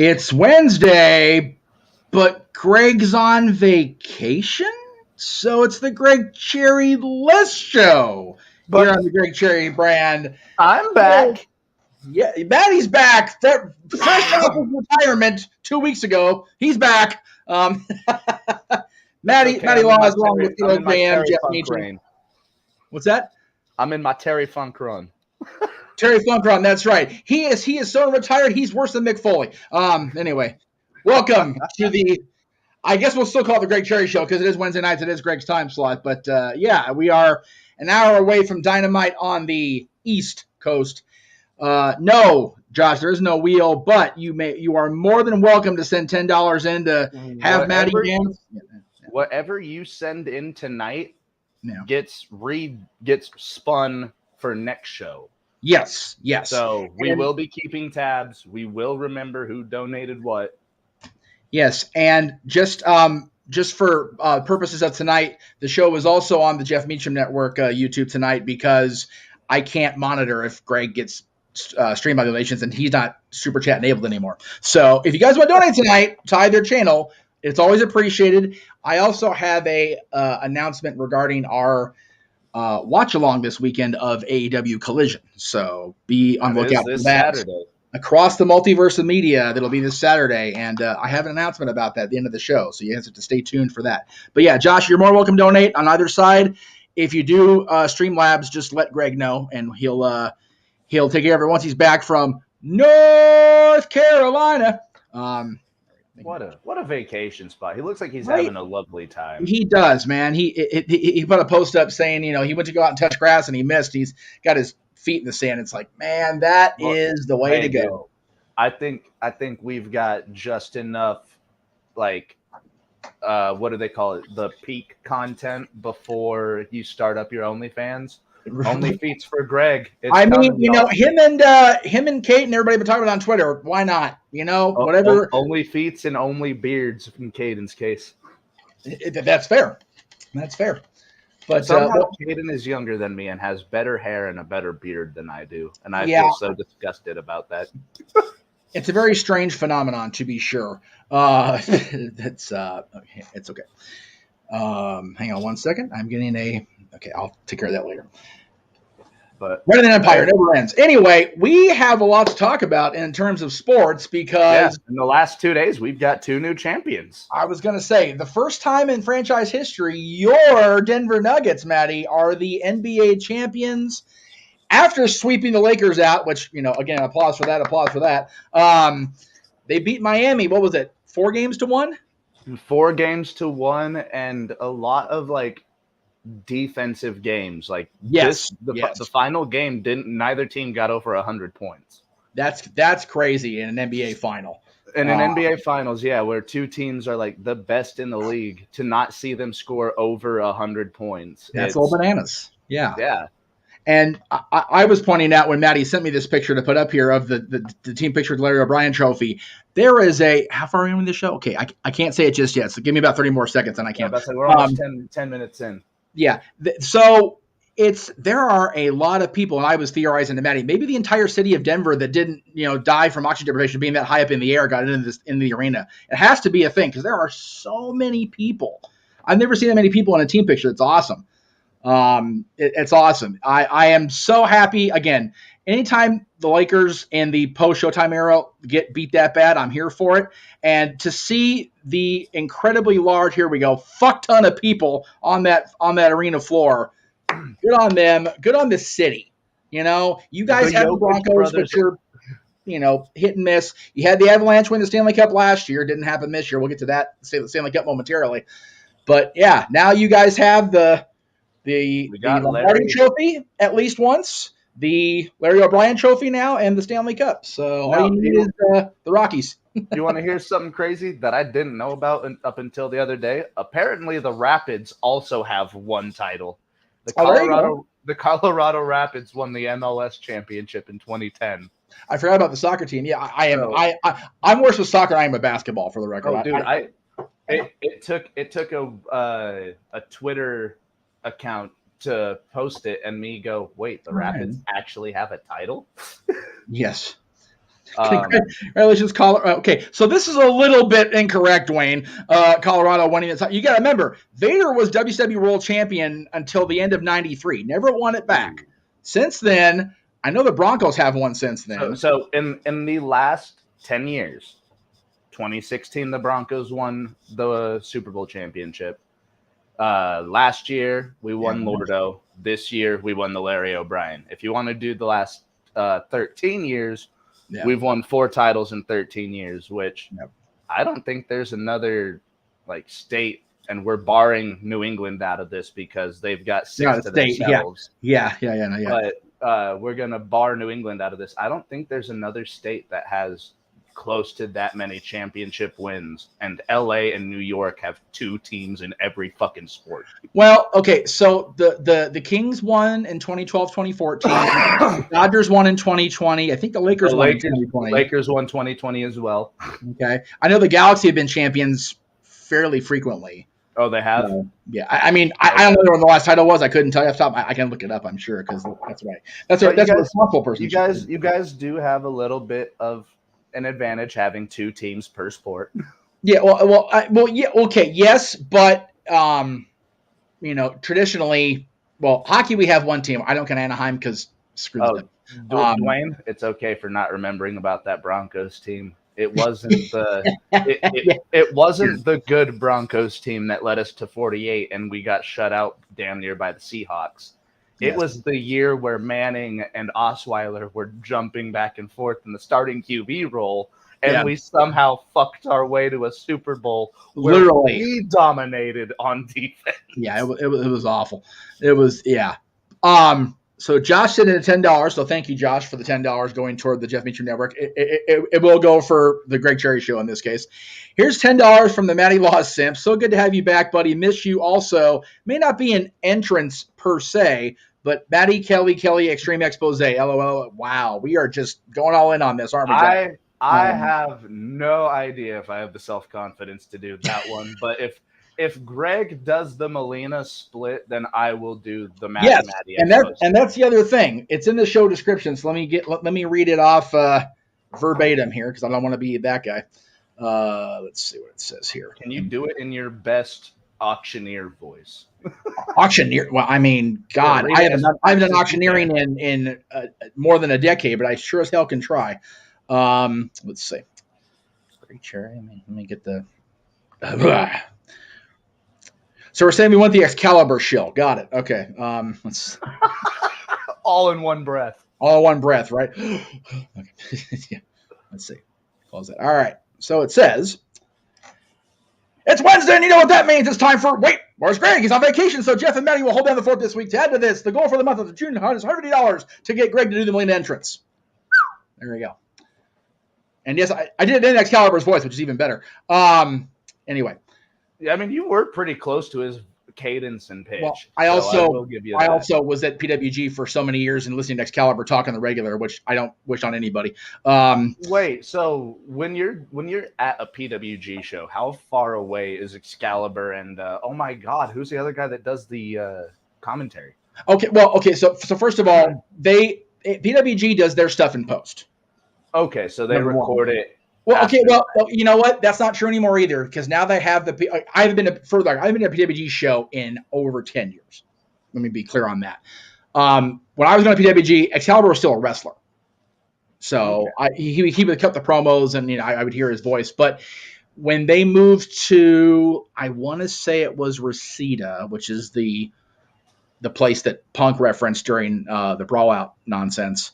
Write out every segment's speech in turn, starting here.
It's Wednesday, but Greg's on vacation, so it's the Greg Cherry List Show here But on the Greg Cherry brand. I'm back. Yeah, Matty's back, fresh off of retirement 2 weeks ago. He's back. Matty Okay, Laws, along with the old man Jeff Funk Matty. rain. What's that? I'm in my Terry Funk run. Terry Funk run, that's right. He is so retired, he's worse than Mick Foley. Anyway, welcome to the, I guess we'll still call it the Greg Cherry Show because it is Wednesday nights. It is Greg's time slot. But yeah, we are an hour away from Dynamite on the East Coast. No, Josh, there is no wheel, but you are more than welcome to send $10 in to have Matty dance. Whatever you send in tonight Yeah. gets spun for next show. Yes. So we will be keeping tabs. We will remember who donated what. Yes, and just for purposes of tonight, the show is also on the Jeff Meacham Network YouTube tonight because I can't monitor if Greg gets stream violations and he's not Super Chat enabled anymore. So if you guys want to donate tonight to either channel, it's always appreciated. I also have a announcement regarding our watch along this weekend of AEW Collision. So be on the lookout for that. Saturday. Across the multiverse of media, that'll be this Saturday, and I have an announcement about that at the end of the show, so you guys have to stay tuned for that. But yeah, Josh, you're more welcome to donate on either side. If you do Streamlabs, just let Greg know, and he'll take care of it once he's back from North Carolina. What a vacation spot. He looks like he's Right? having a lovely time. He does, man. He put a post up saying, he went to go out and touch grass and he missed. He's got his feet in the sand. It's like, man, that is the way to go. Dude, I think we've got just enough, like, what do they call it? The peak content before you start up your OnlyFans. Only feats for Greg. Him and Kate and everybody been talking about on Twitter. Why not? Whatever. Only feats and only beards in Caden's case. That's fair. But somehow Caden is younger than me and has better hair and a better beard than I do, and I feel so disgusted about that. It's a very strange phenomenon, to be sure. It's okay. Hang on one second. I'm getting okay, I'll take care of that later. But Rather than Empire, never ends. Anyway, we have a lot to talk about in terms of sports because in the last 2 days, we've got 2 new champions. I was going to say, the first time in franchise history, your Denver Nuggets, Matty, are the NBA champions after sweeping the Lakers out, which, again, applause for that. They beat Miami. What was it? 4-1? 4-1, and a lot of defensive games. The final game neither team got over 100 points. That's crazy in an NBA final. In an NBA finals, where 2 teams are the best in the league, to not see them score over 100 points. That's all bananas. Yeah. Yeah. And I was pointing out when Matty sent me this picture to put up here of the team picture with Larry O'Brien trophy, there is how far are we in the show? Okay, I can't say it just yet, so give me about 30 more seconds and I can. We're almost 10 minutes in. Yeah. So there are a lot of people, and I was theorizing to Matty, maybe the entire city of Denver that didn't, die from oxygen deprivation being that high up in the air got in the arena. It has to be a thing because there are so many people. I've never seen that many people in a team picture. It's awesome. It's awesome. I am so happy. Again, anytime the Lakers in the post-Showtime era get beat that bad, I'm here for it. And to see the incredibly large, here we go, fuck ton of people on that arena floor, good on them. Good on the city. You guys have the Broncos, but you're, hit and miss. You had the Avalanche win the Stanley Cup last year. Didn't happen this year. We'll get to that Stanley Cup momentarily. But yeah, now you guys have the Lombardi Trophy at least once, the Larry O'Brien Trophy now, and the Stanley Cup. So all you need is the Rockies. You want to hear something crazy that I didn't know about up until the other day? Apparently, the Rapids also have one title. The Colorado Rapids won the MLS championship in 2010. I forgot about the soccer team. Yeah, I am. I'm worse with soccer. I am with basketball, for the record. Oh, dude, it took a Twitter account to post it and me go, wait, the Rapids actually have a title? Yes. Congratulations, Colorado. Okay, so this is a little bit incorrect, Wayne. Colorado winning this. You got to remember, Vader was WCW World Champion until the end of '93. Never won it back. Since then, I know the Broncos have won since then. So in the last 10 years, 2016, the Broncos won the Super Bowl championship. Last year, we won Lordo. This year, we won the Larry O'Brien. If you want to do the last 13 years, we've won 4 titles in 13 years, which I don't think there's another state, and we're barring New England out of this because they've got 6 to themselves. Yeah. But we're going to bar New England out of this. I don't think there's another state that has close to that many championship wins, and LA and New York have 2 teams in every fucking sport. Well, okay, so the Kings won in 2012, 2014. The Dodgers won in 2020. I think the Lakers won in 2020. Lakers won 2020 as well. Okay. I know the Galaxy have been champions fairly frequently. Oh, they have? Yeah. I mean, I don't know when the last title was. I couldn't tell you off the top. I can look it up, I'm sure, because that's right. That's a responsible person. You guys do have a little bit of an advantage having 2 teams per sport. Yeah, yeah, okay, yes, but traditionally, hockey we have 1 team. I don't count Anaheim because screw them. Dwayne, it's okay for not remembering about that Broncos team. It wasn't it wasn't the good Broncos team that led us to 48 and we got shut out damn near by the Seahawks. It was the year where Manning and Osweiler were jumping back and forth in the starting QB role, and we somehow fucked our way to a Super Bowl where literally we dominated on defense. Yeah, it was awful. It was, so Josh sent in $10, so thank you, Josh, for the $10 going toward the Jeff Meacham Network. It will go for the Greg Cherry Show in this case. Here's $10 from the Matty Laws Simp. So good to have you back, buddy. Miss you also. May not be an entrance per se, but Matty, Kelly, Extreme Expose, LOL. Wow, we are just going all in on this, aren't we, Jack? I have no idea if I have the self-confidence to do that one, but if Greg does the Melina split, then I will do the Matty. Yes, Matty and that's the other thing. It's in the show description, so let me read it off verbatim here because I don't want to be that guy. Let's see what it says here. Can you do it in your best auctioneer voice? Auctioneer? Well, I mean, God, I haven't done auctioneering in more than a decade, but I sure as hell can try. Let's see. Great cherry. Let me get the. So we're saying we want the Excalibur shill. Got it. Okay. Let's. All in one breath. All in one breath, right? Okay. Yeah. Let's see. Close that. All right. So it says, it's Wednesday, and you know what that means. It's time for, where's Greg? He's on vacation, so Jeff and Matty will hold down the fort this week. To add to this, the goal for the month of the June hunt is $150 to get Greg to do the Melina entrance. There we go. And yes, I did it in Excalibur's voice, which is even better. Anyway. Yeah, I mean, you were pretty close to his cadence and pitch. Well, I also was at PWG for so many years and listening to Excalibur talk on the regular, which I don't wish on anybody. Wait, so when you're at a PWG show, how far away is Excalibur? And oh my God, who's the other guy that does the commentary? Okay. So first of all, PWG does their stuff in post. Okay, so they record it. Well, okay. Well, you know what? That's not true anymore either, because now they have I haven't been to a PWG show in over 10 years. Let me be clear on that. When I was going to PWG, Excalibur was still a wrestler, so he would cut the promos, and I would hear his voice. But when they moved to, I want to say it was Reseda, which is the place that Punk referenced during the Brawl Out nonsense.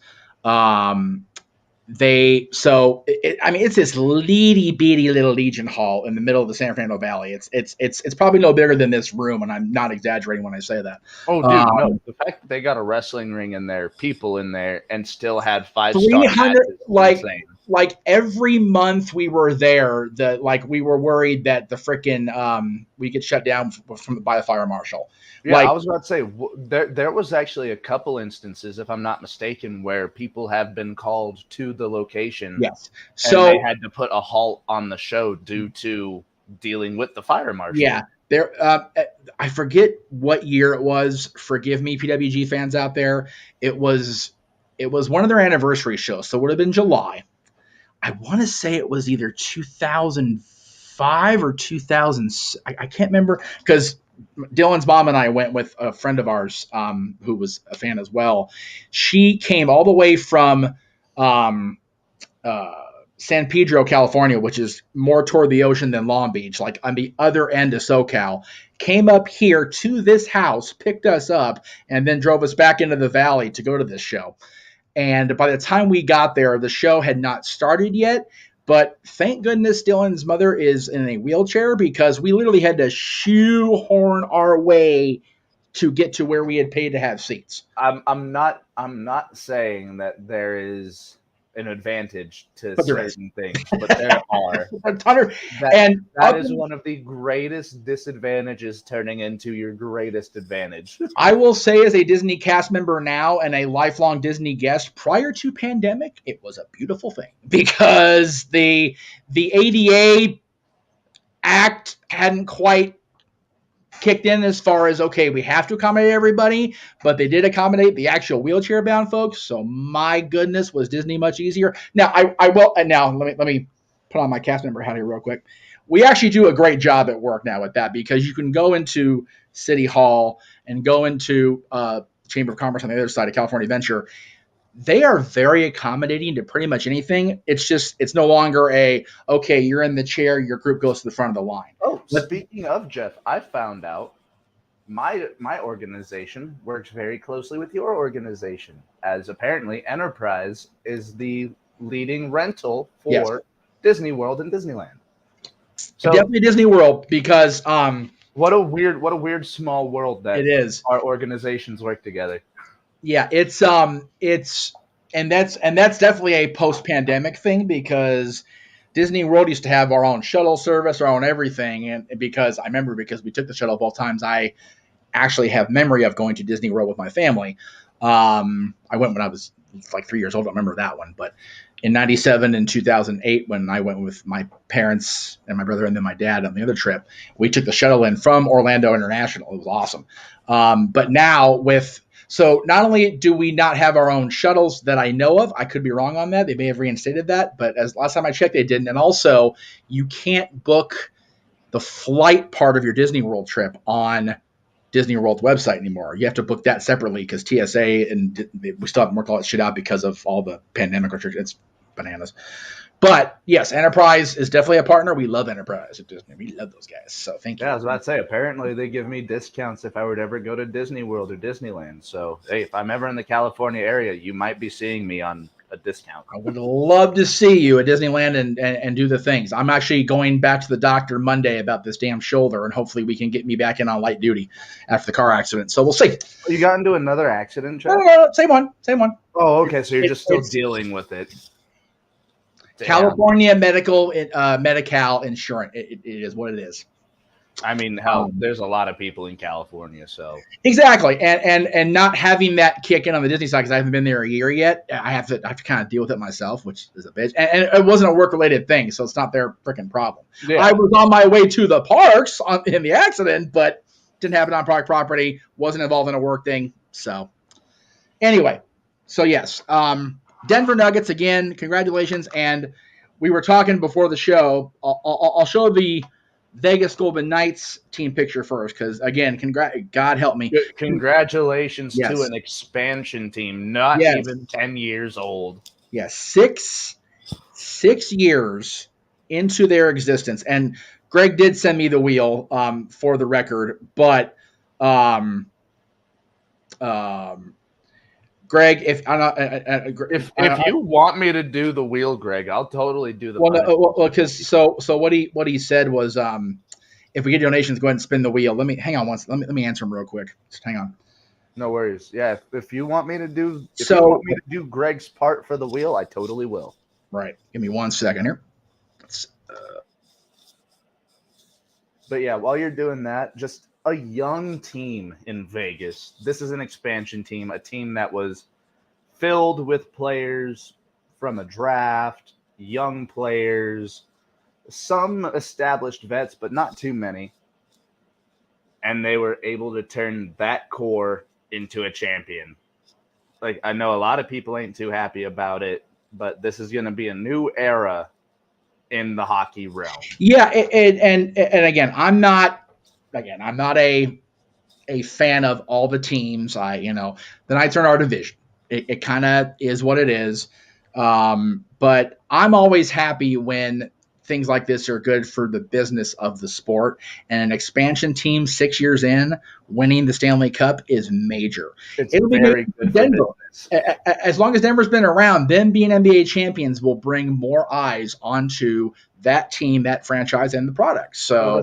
It's this litty bitty little Legion Hall in the middle of the San Fernando Valley. It's probably no bigger than this room, and I'm not exaggerating when I say that. Oh, dude, no! The fact that they got a wrestling ring in there, people in there, and still had 5-star matches, like every month we were there, we were worried that the frickin' we get shut down by the fire marshal. Yeah, I was about to say there was actually a couple instances, if I'm not mistaken, where people have been called to the location. Yes, so they had to put a halt on the show due to dealing with the fire marshal. Yeah, there. I forget what year it was. Forgive me, PWG fans out there. It was one of their anniversary shows, so it would have been July. I want to say it was either 2005 or 2000. I can't remember because Dylan's mom and I went with a friend of ours who was a fan as well. She came all the way from um, uh, San Pedro, California, which is more toward the ocean than Long Beach, like on the other end of SoCal, came up here to this house, picked us up, and then drove us back into the valley to go to this show. And by the time we got there, the show had not started yet. But thank goodness Dylan's mother is in a wheelchair because we literally had to shoehorn our way to get to where we had paid to have seats. I'm not saying that there is an advantage to certain things, but there are. That is one of the greatest disadvantages turning into your greatest advantage. I will say, as a Disney cast member now and a lifelong Disney guest, prior to pandemic, it was a beautiful thing because the ADA act hadn't quite kicked in as far as, okay, we have to accommodate everybody, but they did accommodate the actual wheelchair bound folks. So my goodness, was Disney much easier. Now I will, and now let me put on my cast member hat here real quick. We actually do a great job at work now with that because you can go into City Hall and go into Chamber of Commerce on the other side of California Adventure. They are very accommodating to pretty much anything. It's no longer okay, you're in the chair, your group goes to the front of the line. Oh, speaking of, Jeff, I found out my organization works very closely with your organization, as apparently Enterprise is the leading rental for Disney World and Disneyland. So definitely Disney World because what a weird small world that it is. Our organizations work together. Yeah, it's and that's definitely a post-pandemic thing because Disney World used to have our own shuttle service, our own everything, and because we took the shuttle both times, I actually have memory of going to Disney World with my family. I went when I was like 3 years old. I don't remember that one, but in 97 and 2008, when I went with my parents and my brother and then my dad on the other trip, we took the shuttle in from Orlando International. It was awesome. But now so not only do we not have our own shuttles that I know of, I could be wrong on that. They may have reinstated that, but as last time I checked, they didn't. And also, you can't book the flight part of your Disney World trip on Disney World's website anymore. You have to book that separately because TSA and we still haven't worked all that shit out because of all the pandemic restrictions. It's bananas. But yes, Enterprise is definitely a partner. We love Enterprise at Disney. We love those guys. So thank you. Yeah, I was about to say, apparently they give me discounts if I were to ever go to Disney World or Disneyland. So, hey, if I'm ever in the California area, you might be seeing me on a discount. I would love to see you at Disneyland and do the things. I'm actually going back to the doctor Monday about this damn shoulder, and hopefully we can get me back in on light duty after the car accident. So we'll see. You got into another accident, Jeff? Same one. Oh, okay. So you're just still dealing with it. Damn. California Medi-Cal insurance. It is what it is. I mean, there's a lot of people in California, so exactly, and not having that kick in on the Disney side because I haven't been there a year yet. I have to kind of deal with it myself, which is a bitch. And it wasn't a work related thing, so it's not their freaking problem. Yeah. I was on my way to the parks in the accident, but didn't happen on private property. Wasn't involved in a work thing. So anyway, so yes, Denver Nuggets again. Congratulations, and we were talking before the show. I'll show the Vegas Golden Knights team picture first, because again, God help me. Congratulations to an expansion team, not even 10 years old. Yes, 6 years into their existence, and Greg did send me the wheel for the record, but Greg, if you want me to do the wheel, Greg, I'll totally do the. Well, because so what he said was, if we get donations, go ahead and spin the wheel. Let me answer him real quick. Just hang on. No worries. Yeah, if you want me to do, you want me to do Greg's part for the wheel, I totally will. Right. Give me 1 second here. But yeah, while you're doing that, just a young team in Vegas. This is an expansion team, a team that was filled with players from a draft, young players, some established vets, but not too many. And they were able to turn that core into a champion. Like, I know a lot of people ain't too happy about it, but this is going to be a new era in the hockey realm. Yeah, and again, I'm not a fan of all the teams. The Knights are in our division. It kind of is what it is. But I'm always happy when things like this are good for the business of the sport. And an expansion team 6 years in winning the Stanley Cup is major. It'll be very good for Denver. business. As long as Denver's been around, them being NBA champions will bring more eyes onto that team, that franchise, and the product. So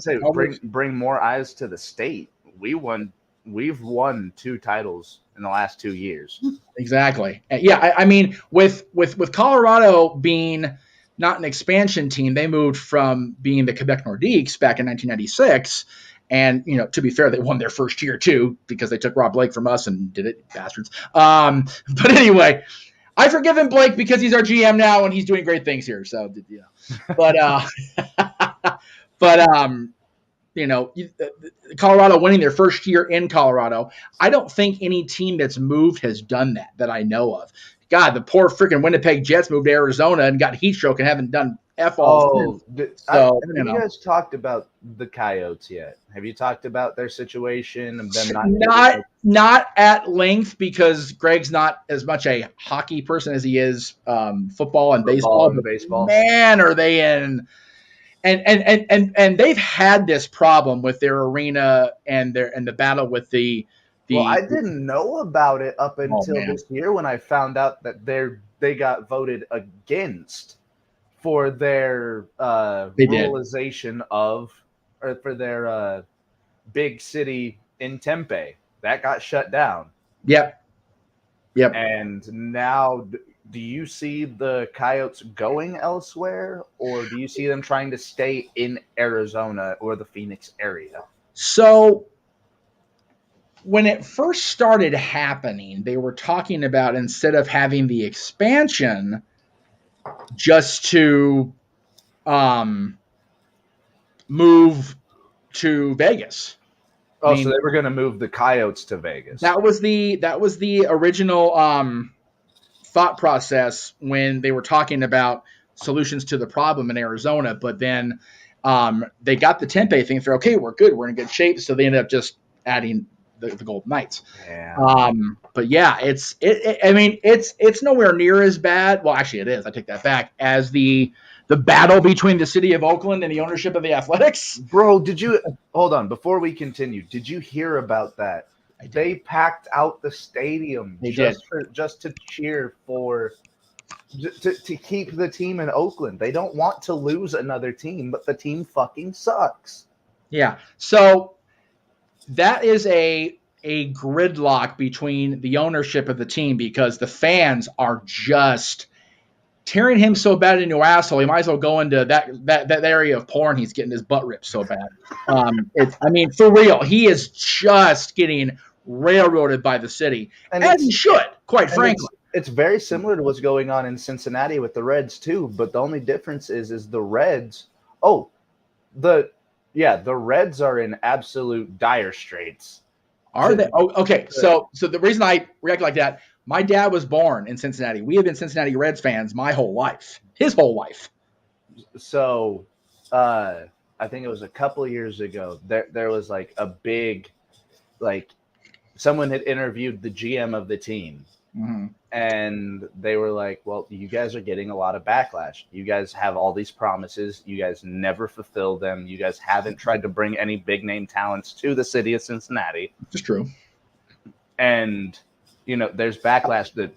bring more eyes to the state. We've won 2 titles in the last 2 years. Exactly. Yeah, I mean, with Colorado being not an expansion team, they moved from being the Quebec Nordiques back in 1996. And, to be fair, they won their first year, too, because they took Rob Blake from us and did it, bastards. But anyway, I've forgiven Blake because he's our GM now and he's doing great things here. So, But, Colorado winning their first year in Colorado. I don't think any team that's moved has done that I know of. God, the poor freaking Winnipeg Jets moved to Arizona and got heat stroke and haven't done F all. Have you guys talked about the Coyotes yet? Have you talked about their situation and them not at length, because Greg's not as much a hockey person as he is football and baseball. Man, are they in? And they've had this problem with their arena and the battle with the. Well, I didn't know about it up until this year when I found out that they got voted against for their realization for their big city in Tempe. That got shut down. Yep. And now, do you see the Coyotes going elsewhere, or do you see them trying to stay in Arizona or the Phoenix area? So when it first started happening, they were talking about, instead of having the expansion, just to move to Vegas. So they were going to move the Coyotes to Vegas. That was the original thought process when they were talking about solutions to the problem in Arizona. But then they got the Tempe thing. They're okay, we're good, we're in good shape. So they ended up just adding the Golden Knights. Yeah. But yeah, it's nowhere near as bad. Well, actually, it is. I take that back. As the battle between the city of Oakland and the ownership of the Athletics. Bro, hold on before we continue? Did you hear about that? They packed out the stadium just to cheer for to keep the team in Oakland. They don't want to lose another team, but the team fucking sucks. Yeah. So that is a gridlock between the ownership of the team, because the fans are just tearing him so bad into an asshole. He might as well go into that area of porn. He's getting his butt ripped so bad. For real, he is just getting railroaded by the city, and he should, quite frankly. It's very similar to what's going on in Cincinnati with the Reds too, but the only difference is the Reds. The Reds are in absolute dire straits. Are they? Oh, okay. So the reason I react like that, my dad was born in Cincinnati. We have been Cincinnati Reds fans my whole life. His whole life. So, I think it was a couple of years ago. There was like a big, someone had interviewed the GM of the team. Mm-hmm. And they were like, well, you guys are getting a lot of backlash. You guys have all these promises. You guys never fulfill them. You guys haven't tried to bring any big name talents to the city of Cincinnati. It's true. And, there's backlash that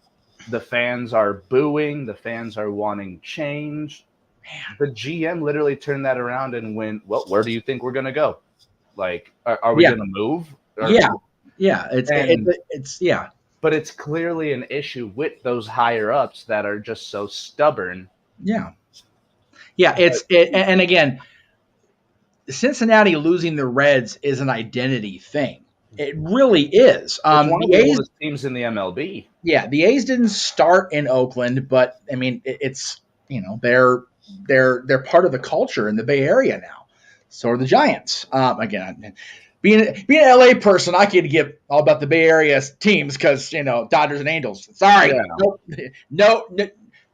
the fans are booing. The fans are wanting change. Man. The GM literally turned that around and went, well, where do you think we're going to go? Are we going to move? Yeah. It's. But it's clearly an issue with those higher ups that are just so stubborn. Yeah. And again, Cincinnati losing the Reds is an identity thing. It really is. It's one of the oldest teams in the MLB. Yeah, the A's didn't start in Oakland, but it's they're part of the culture in the Bay Area now. So are the Giants. Again. Being an LA person, I could give all about the Bay Area teams because, Dodgers and Angels. Sorry. Yeah. No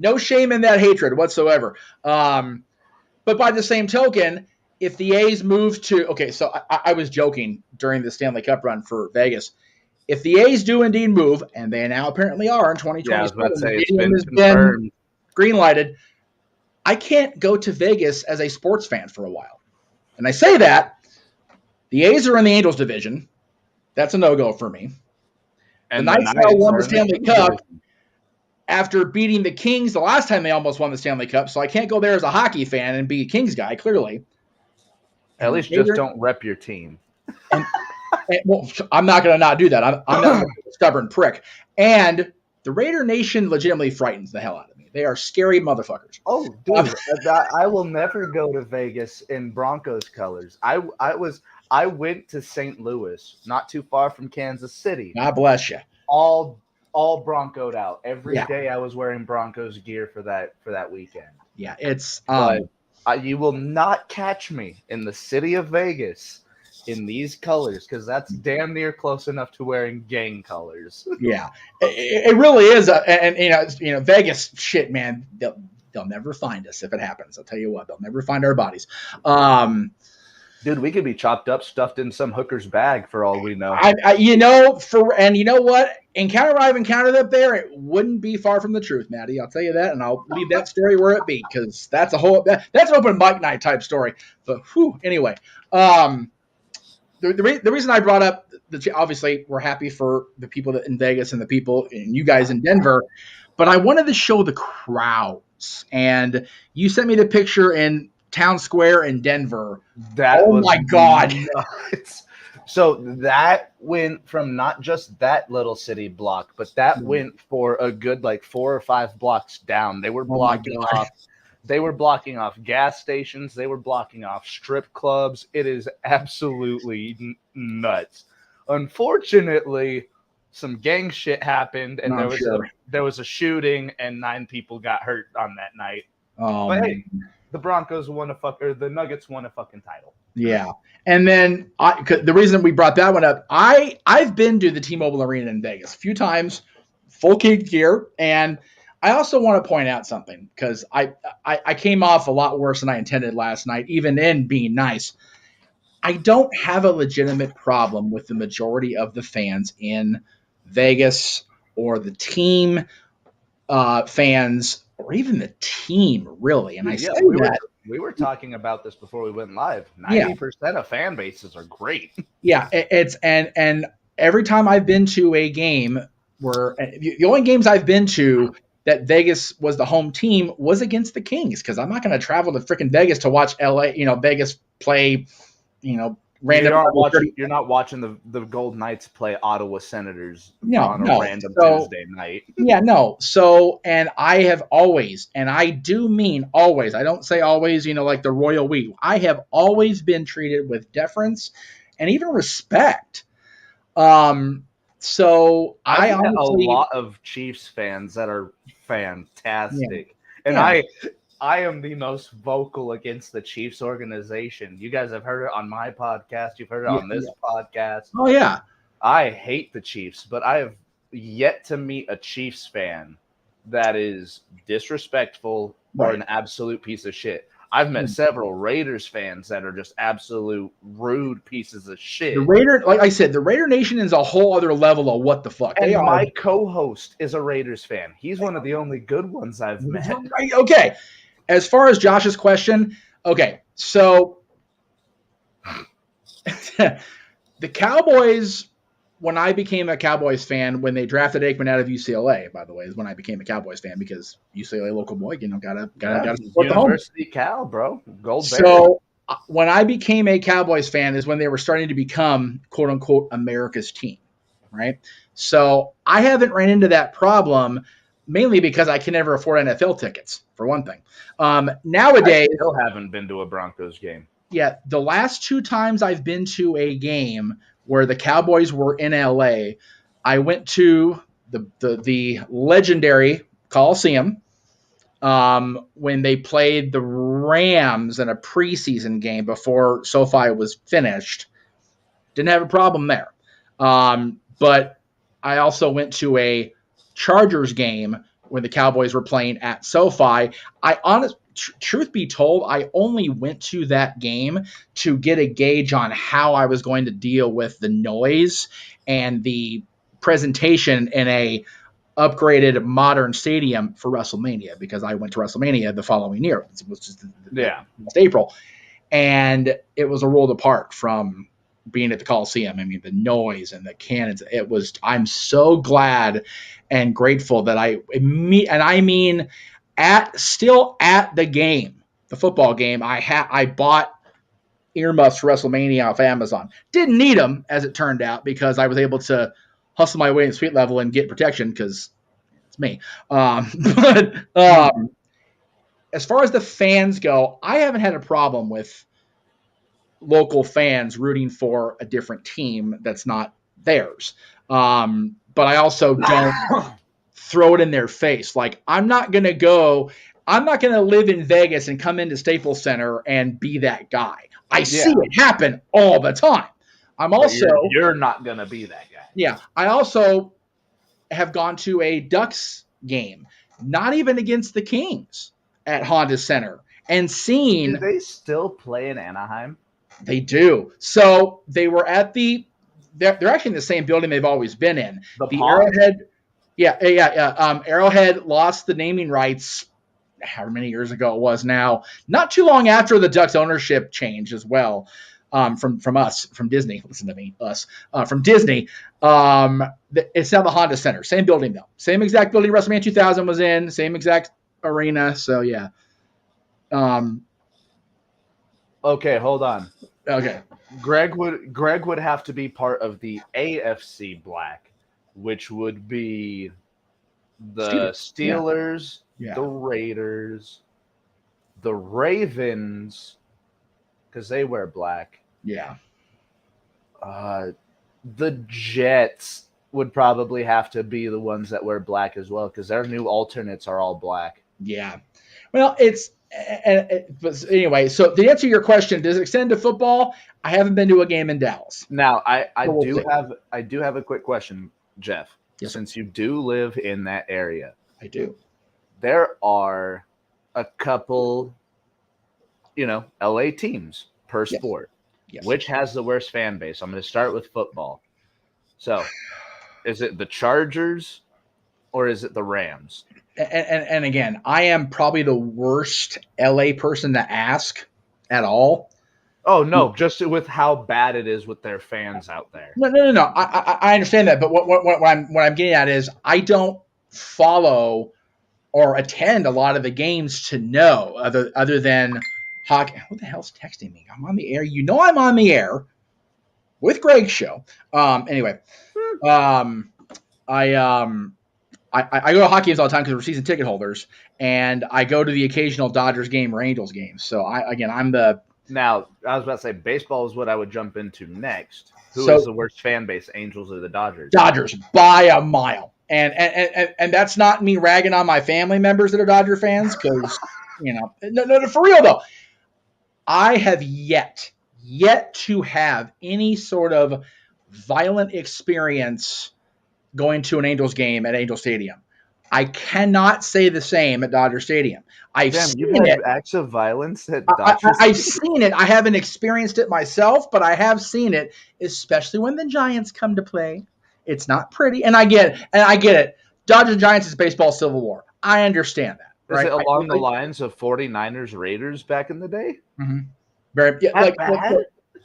No shame in that hatred whatsoever. But by the same token, if the A's move to so I was joking during the Stanley Cup run for Vegas. If the A's do indeed move, and they now apparently are in 2027, Yeah, I was about to say, the it's stadium been has confirmed. been green lighted. I can't go to Vegas as a sports fan for a while. And I say that the A's are in the Angels division. That's a no-go for me. And the the Knights now won are the in the Stanley Kings Cup division. after beating the Kings the last time they almost won the Stanley Cup, so I can't go there as a hockey fan and be a Kings guy, clearly. At least just don't rep your team. And well, I'm not going to not do that. I'm not a stubborn prick. And the Raider Nation legitimately frightens the hell out of me. They are scary motherfuckers. Oh, dude, I will never go to Vegas in Broncos colors. I went to St. Louis, not too far from Kansas City. God bless you. All Broncoed out. Every day I was wearing Broncos gear for that weekend. Yeah, it's but you will not catch me in the city of Vegas in these colors, because that's damn near close enough to wearing gang colors. Yeah, it really is. And Vegas, shit, man, they'll never find us if it happens. I'll tell you what, they'll never find our bodies. Dude, we could be chopped up, stuffed in some hooker's bag for all we know. You know what? Encounter I've encountered up there, it wouldn't be far from the truth, Matty. I'll tell you that, and I'll leave that story where it be, because that's an open mic night type story. But anyway, the reason I brought up obviously we're happy for the people in Vegas and the people and you guys in Denver, but I wanted to show the crowds, and you sent me the picture in Town Square in Denver. Oh my God. Nuts. So that went from not just that little city block, but that went for a good 4 or 5 blocks down. They were blocking off. They were blocking off gas stations. They were blocking off strip clubs. It is absolutely nuts. Unfortunately, some gang shit happened, and there was a shooting, and 9 people got hurt on that night. Oh, but man. hey, the Broncos won the Nuggets won a fucking title. Yeah. And then the reason we brought that one up, I've been to the T-Mobile Arena in Vegas a few times, full kid gear, and I also want to point out something, because I came off a lot worse than I intended last night, even in being nice. I don't have a legitimate problem with the majority of the fans in Vegas or the team fans or even the team, really. And we were talking about this before we went live. 90% of fan bases are great. Yeah, and every time I've been to a game where the only games I've been to that Vegas was the home team was against the Kings, because I'm not going to travel to freaking Vegas to watch Vegas play, random. You're not watching the Golden Knights play Ottawa Senators on a random Tuesday night. Yeah, no. So, and I have always, and I do mean always, I don't say always, like the royal we. I have always been treated with deference and even respect. So I've met a lot of Chiefs fans that are fantastic. And I am the most vocal against the Chiefs organization. You guys have heard it on my podcast. You've heard it on this podcast. Oh, yeah. I hate the Chiefs, but I have yet to meet a Chiefs fan that is disrespectful or an absolute piece of shit. I've met several Raiders fans that are just absolute rude pieces of shit. Like I said, the Raider Nation is a whole other level of what the fuck. And my co-host is a Raiders fan. He's one of the only good ones I've met. Okay. As far as Josh's question, okay, so the Cowboys, when I became a Cowboys fan, when they drafted Aikman out of UCLA, by the way, is when I became a Cowboys fan, because UCLA local boy, gotta support the home. University Cal, bro. Gold Bear. So when I became a Cowboys fan is when they were starting to become, quote unquote, America's team, right? So I haven't ran into that problem, mainly because I can never afford NFL tickets, for one thing. Nowadays, I still haven't been to a Broncos game. Yeah, the last 2 times I've been to a game where the Cowboys were in LA, I went to the legendary Coliseum when they played the Rams in a preseason game before SoFi was finished. Didn't have a problem there. But I also went to a Chargers game when the Cowboys were playing at SoFi. Truth be told, I only went to that game to get a gauge on how I was going to deal with the noise and the presentation in a upgraded modern stadium for WrestleMania, because I went to WrestleMania the following year. It was just April. And it was a world apart from being at the Coliseum. I mean, the noise and the cannons, I'm so glad and grateful that at the game, the football game, I bought earmuffs for WrestleMania off Amazon. Didn't need them, as it turned out, because I was able to hustle my way in suite level and get protection, because it's me. As far as the fans go, I haven't had a problem with local fans rooting for a different team that's not theirs. But I also don't throw it in their face. Like, I'm not going to live in Vegas and come into Staples Center and be that guy. I see it happen all the time. You're not going to be that guy. Yeah. I also have gone to a Ducks game, not even against the Kings, at Honda Center, and seen. Do they still play in Anaheim? They do. So they were at they're actually in the same building they've always been in. The Arrowhead. Yeah. Arrowhead lost the naming rights however many years ago it was now, not too long after the Ducks ownership change as well. From Disney. Listen to me, from Disney. It's now the Honda Center. Same building though. Same exact building WrestleMania 2000 was in. Same exact arena. So yeah. Okay, hold on. Okay. Greg would have to be part of the AFC Black, which would be the Steelers, the Raiders, the Ravens, because they wear black. Yeah. The Jets would probably have to be the ones that wear black as well, because their new alternates are all black. Yeah. Well, but anyway, so to answer your question, does it extend to football? I haven't been to a game in Dallas. Now, I do have a quick question, Jeff. Yes. Since you do live in that area. I do. There are a couple, LA teams per sport. Yes. Which has the worst fan base? I'm going to start with football. So, is it the Chargers or is it the Rams? And again, I am probably the worst LA person to ask at all. Oh, no, just with how bad it is with their fans out there. No. I understand that. But what I'm getting at is I don't follow or attend a lot of the games to know other than hockey. Who the hell's texting me? I'm on the air. I'm on the air with Greg's show. Anyway, I go to hockey games all the time because we're season ticket holders, and I go to the occasional Dodgers game or Angels game. So Now, I was about to say baseball is what I would jump into next. Who is the worst fan base, Angels or the Dodgers? Dodgers by a mile. And that's not me ragging on my family members that are Dodger fans, because no, for real though. I have yet to have any sort of violent experience going to an Angels game at Angel Stadium. I cannot say the same at Dodger Stadium. I've seen it. Acts of violence at Dodger I've seen it. I haven't experienced it myself, but I have seen it, especially when the Giants come to play. It's not pretty, and I get it. Dodgers Giants is baseball civil war. I understand that. Is it along the lines of 49ers Raiders back in the day? Mm-hmm. Very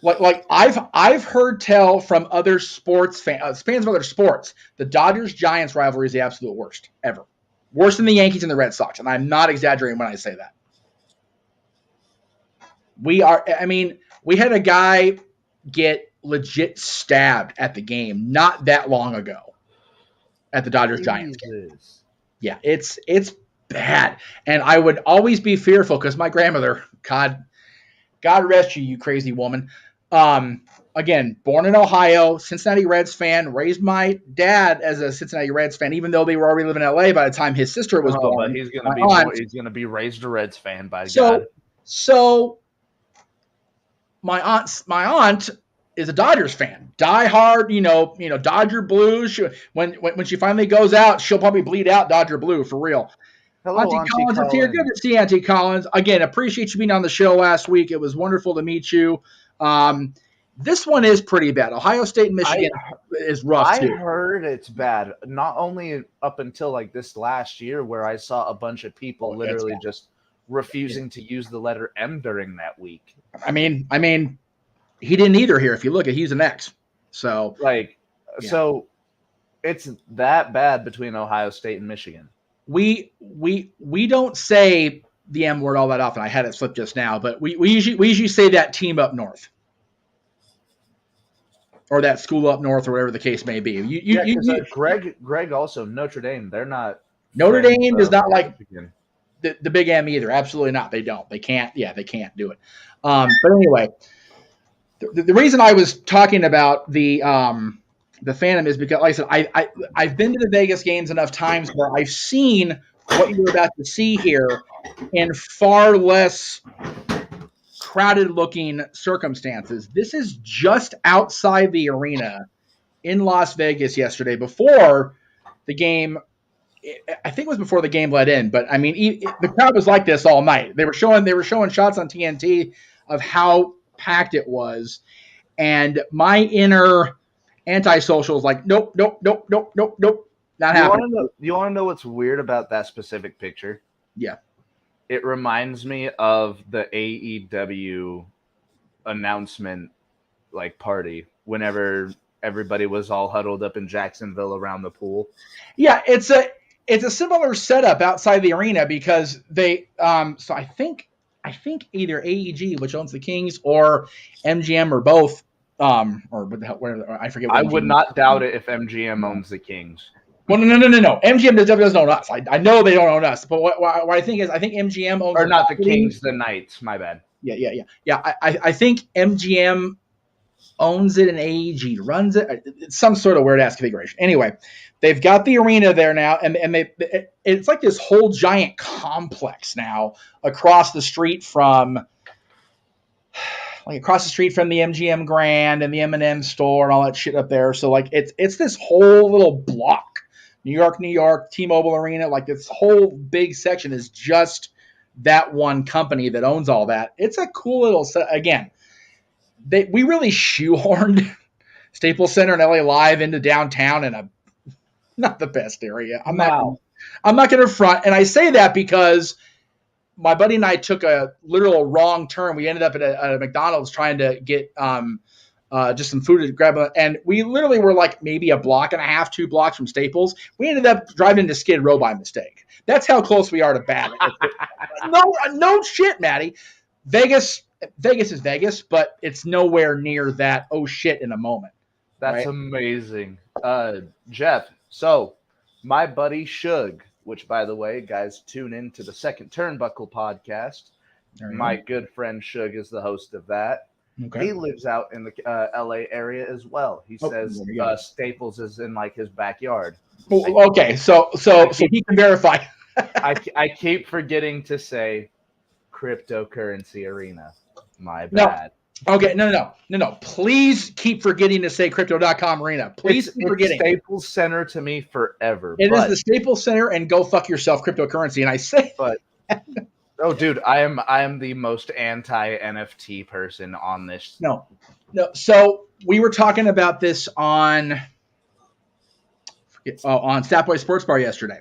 like I've heard tell from other sports fans of other sports, the Dodgers Giants rivalry is the absolute worst ever, worse than the Yankees and the Red Sox, and I'm not exaggerating when I say that. We had a guy get legit stabbed at the game not that long ago at the Dodgers Giants game. Yeah, it's bad, and I would always be fearful because my grandmother, God rest you, you crazy woman. Again, born in Ohio, Cincinnati Reds fan, raised my dad as a Cincinnati Reds fan, even though they were already living in LA by the time his sister was born. But he's gonna be raised a Reds fan by God. So my aunt is a Dodgers fan. Die hard, Dodger blue. When she finally goes out, she'll probably bleed out Dodger blue for real. Hello, Auntie Collins is here. Good to see Auntie Collins. Again, appreciate you being on the show last week. It was wonderful to meet you. This one is pretty bad. Ohio State and Michigan is rough too. I heard it's bad. Not only up until like this last year where I saw a bunch of people literally just refusing to use the letter M during that week. I mean, he didn't either here. If you look at, he's an X. So so it's that bad between Ohio State and Michigan. We don't say the M word all that often. I had it slipped just now, but we usually say that team up north. Or that school up north, or whatever the case may be. Greg also Notre Dame. They're not. Notre Dame is not like the Big M either. Absolutely not. They don't. They can't. Yeah, they can't do it. But anyway, the reason I was talking about the Phantom is because, like I said, I've been to the Vegas games enough times where I've seen what you're about to see here in far less crowded looking circumstances. This is just outside the arena in Las Vegas yesterday before the game. I think it was before the game let in, but I mean, the crowd was like this all night. They were showing shots on TNT of how packed it was. And my inner antisocial is like, nope. Not happening. You want to know what's weird about that specific picture? Yeah. It reminds me of the AEW announcement party whenever everybody was all huddled up in Jacksonville around the pool. Yeah, it's a similar setup outside the arena because they so I think either AEG, which owns the Kings, or MGM, or both, or what the hell, where I forget. I would not doubt it if MGM owns the Kings. Well, no. MGM doesn't own us. I know they don't own us. But what I think is, I think MGM owns. Or not the Kings, the Knights. My bad. Yeah. I think MGM owns it and AEG runs it. It's some sort of weird ass configuration. Anyway, they've got the arena there now, and it's like this whole giant complex now across the street from. Like across the street from the MGM Grand and the M&M store and all that shit up there. So it's this whole little block. New York, T-Mobile Arena, like this whole big section is just that one company that owns all that. It's a cool little set. Again, we really shoehorned Staples Center and LA Live into downtown in a not the best area. I'm not going to front, and I say that because my buddy and I took a literal wrong turn. We ended up at a McDonald's trying to get just some food to grab, and we literally were like maybe a block and a half, 2 blocks from Staples. We ended up driving into Skid Row by mistake. That's how close we are to bad. No shit, Matty. Vegas is Vegas, but it's nowhere near that. Oh shit! In a moment. That's right? Amazing, Jeff. So my buddy Shug, which by the way, guys, tune in to the Second Turnbuckle podcast. My good friend Shug is the host of that. Okay. He lives out in the LA area as well. He says Staples is in his backyard. Okay, so he can verify. I keep forgetting to say cryptocurrency arena. My bad. No. Okay, no. Please keep forgetting to say crypto.com arena. Please keep forgetting. It's Staples Center to me forever. It is the Staples Center, and go fuck yourself, cryptocurrency. And I say, but oh, dude, I am the most anti NFT person on this. No. So we were talking about this on Statboy Sports Bar yesterday.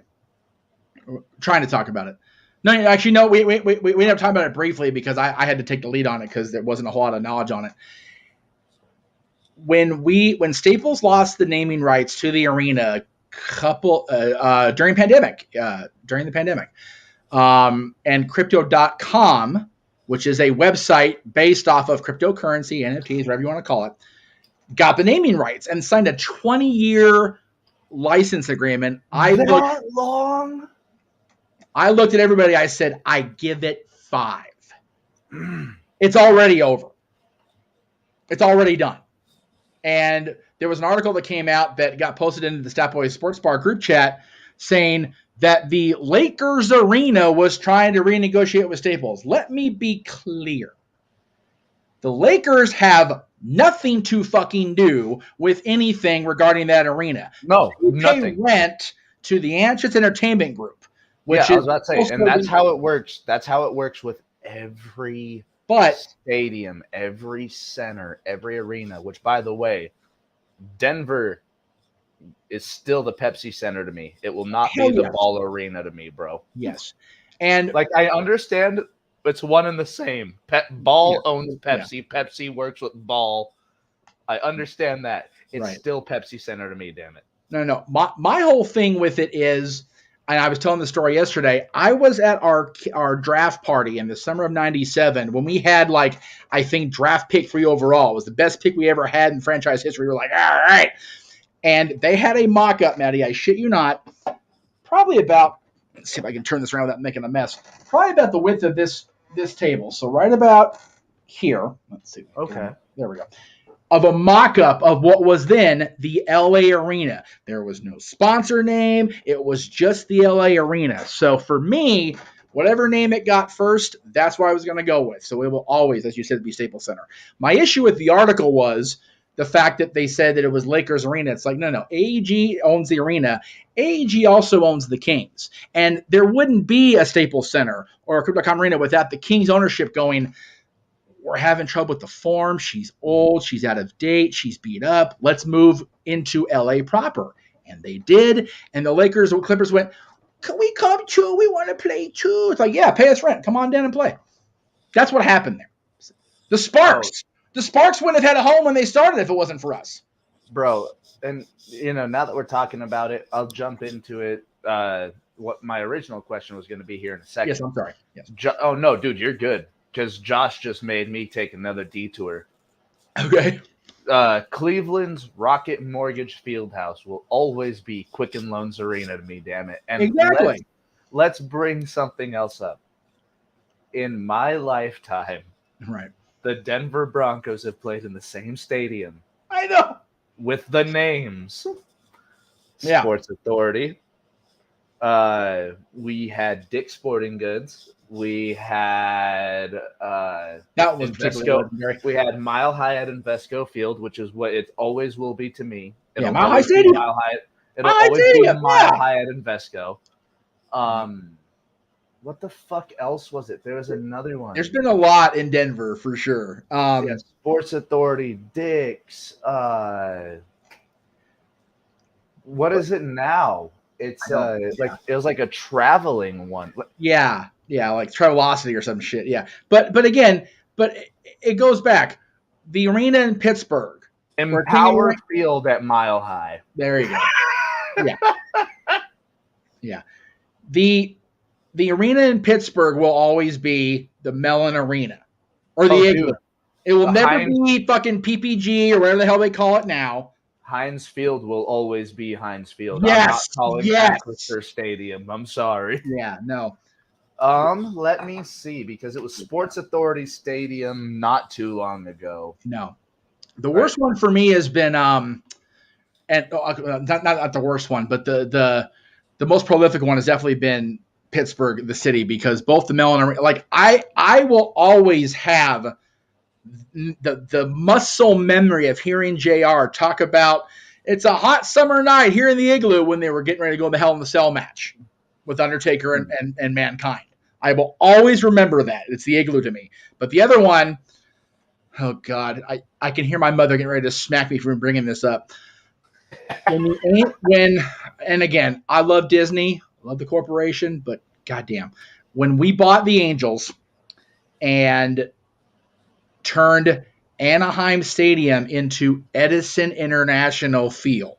We're trying to talk about it. No, actually, no. We ended up talking about it briefly because I had to take the lead on it because there wasn't a whole lot of knowledge on it. When Staples lost the naming rights to the arena during the pandemic, and crypto.com, which is a website based off of cryptocurrency, NFTs, whatever you want to call it, got the naming rights and signed a 20-year license agreement. Long? I looked at everybody. I said, I give it 5. It's already over. It's already done. And there was an article that came out that got posted into the Statboy Sports Bar group chat saying that the Lakers arena was trying to renegotiate with Staples. Let me be clear. The Lakers have nothing to fucking do with anything regarding that arena. No, They nothing. pay rent to the Anschutz Entertainment Group, which I was about to say, and that's the, how it works. That's how it works with every stadium, every center, every arena. Which, by the way, Denver is still the Pepsi Center to me. It will not be the Ball Arena to me, bro. Yes, and like I understand it's one and the same. Ball owns Pepsi. Pepsi works with Ball. I understand that. It's still Pepsi Center to me, damn it. No. My whole thing with it is, and I was telling the story yesterday, I was at our draft party in the summer of 97 when we had, like, I think draft pick 3 overall. It was the best pick we ever had in franchise history. We were like, all right. And they had a mock-up, Matty, I shit you not, probably about, let's see if I can turn this around without making a mess, probably about the width of this table. So right about here. Let's see. Okay. There we go. Of a mock-up of what was then the LA Arena. There was no sponsor name. It was just the LA Arena. So for me, whatever name it got first, that's what I was going to go with. So it will always, as you said, be Staples Center. My issue with the article was the fact that they said that it was Lakers Arena. It's like, no. AEG owns the arena. AEG also owns the Kings. And there wouldn't be a Staples Center or a Crypto.com Arena without the Kings ownership going, we're having trouble with the form. She's old. She's out of date. She's beat up. Let's move into LA proper. And they did. And the Lakers or Clippers went, can we come too? We want to play too. It's like, yeah, pay us rent. Come on down and play. That's what happened there. The Sparks. The Sparks wouldn't have had a home when they started if it wasn't for us. Bro, and, now that we're talking about it, I'll jump into it. What my original question was going to be here in a second. Yes, I'm sorry. Yes. Oh, no, dude, you're good. Because Josh just made me take another detour. Okay. Cleveland's Rocket Mortgage Fieldhouse will always be Quicken Loans Arena to me, damn it. And exactly. Let's bring something else up. In my lifetime, right, the Denver Broncos have played in the same stadium. I know. With the names. Yeah. Sports Authority. We had Dick's Sporting Goods. We had that was Invesco. We had Mile High at Invesco Field, which is what it always will be to me. Mile High Stadium. It'll always be Mile High at Invesco. What the fuck else was it? There was another one. There's been a lot in Denver for sure. Sports Authority, Dick's. What is it now? It's it was like a traveling one. Yeah, like Travelocity or some shit. Yeah, but again, it goes back. The arena in Pittsburgh, Empower Field at Mile High. There you go. Yeah. The arena in Pittsburgh will always be the Mellon Arena or the Igloo. Dude. It will never be fucking PPG or whatever the hell they call it now. Heinz Field will always be Heinz Field. Yes, I'm not calling Acrisure Stadium. I'm sorry. Yeah, no. Let me see, because it was Sports Authority Stadium not too long ago. No. The worst one for me has been and not the worst one, but the most prolific one has definitely been Pittsburgh, the city, because both the Mellon, like I will always have the muscle memory of hearing JR talk about it's a hot summer night here in the Igloo when they were getting ready to go in the Hell in the Cell match with Undertaker and Mankind. I will always remember that. It's the Igloo to me. But the other one, oh God, I can hear my mother getting ready to smack me for bringing this up. And again, I love Disney, I love the corporation, but goddamn, when we bought the Angels and turned Anaheim Stadium into Edison International Field.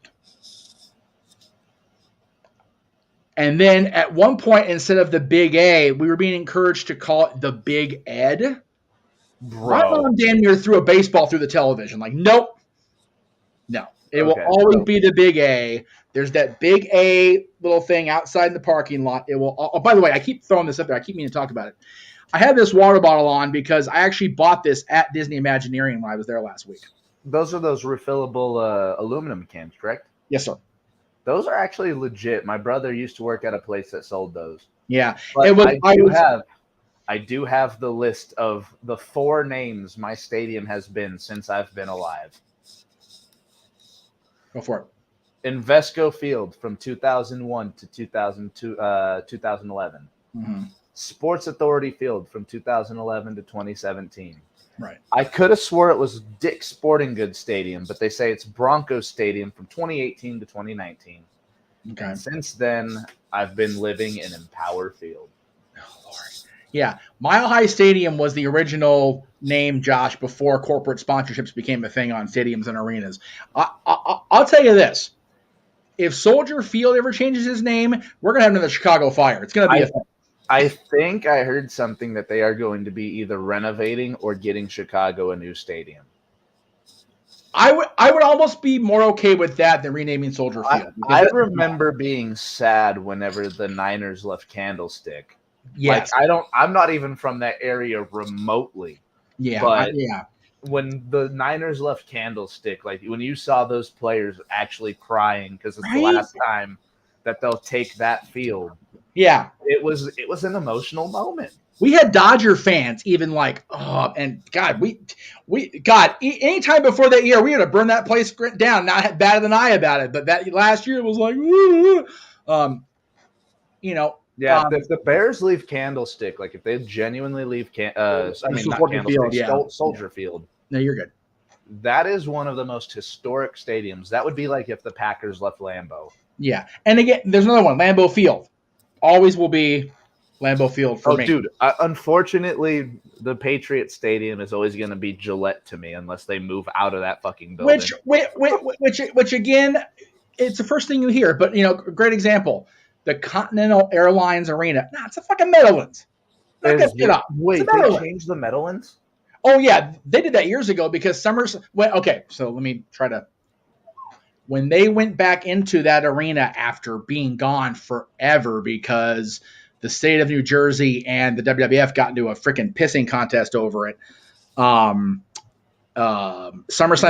And then at one point, instead of the Big A, we were being encouraged to call it the Big Ed. Bro. My mom damn near threw a baseball through the television. Like, nope. No. It will always be the Big A. There's that Big A little thing outside in the parking lot. It will. Oh, by the way, I keep throwing this up there. I keep meaning to talk about it. I have this water bottle on because I actually bought this at Disney Imagineering when I was there last week. Those are those refillable aluminum cans, correct? Yes, sir. Those are actually legit. My brother used to work at a place that sold those. Yeah. But I do have the list of the 4 names my stadium has been since I've been alive. Go for it. Invesco Field from 2001 to 2011. Mm-hmm. Sports Authority Field from 2011 to 2017. Right. I could have swore it was Dick's Sporting Goods Stadium, but they say it's Broncos Stadium from 2018 to 2019. Okay. And since then, I've been living in Empower Field. Oh, Lord. Yeah. Mile High Stadium was the original name, Josh, before corporate sponsorships became a thing on stadiums and arenas. I'll tell you this. If Soldier Field ever changes his name, we're going to have another Chicago Fire. It's going to be a thing. I think I heard something that they are going to be either renovating or getting Chicago a new stadium. I would almost be more okay with that than renaming Soldier Field. I remember being sad whenever the Niners left Candlestick. Yes. Like, I'm not even from that area remotely. Yeah. But when the Niners left Candlestick, like when you saw those players actually crying because it's the last time that they'll take that field. Yeah. It was an emotional moment. We had Dodger fans even like, oh, and God, anytime before that year, we had to burn that place down, not batted an eye about it. But that last year it was like, if the Bears leave Candlestick, like if they genuinely leave Soldier Field. No, you're good. That is one of the most historic stadiums. That would be like if the Packers left Lambeau. Yeah. And again, there's another one, Lambeau Field. Always will be Lambeau Field for me. Dude, unfortunately, the Patriots Stadium is always going to be Gillette to me unless they move out of that fucking building. Which again, it's the first thing you hear. But, great example. The Continental Airlines Arena. Nah, it's a fucking Meadowlands. Wait, they changed the Meadowlands? Oh, yeah. They did that years ago because Summers went. Okay, so let me try to. When they went back into that arena after being gone forever because the state of New Jersey and the WWF got into a freaking pissing contest over it. SummerSlam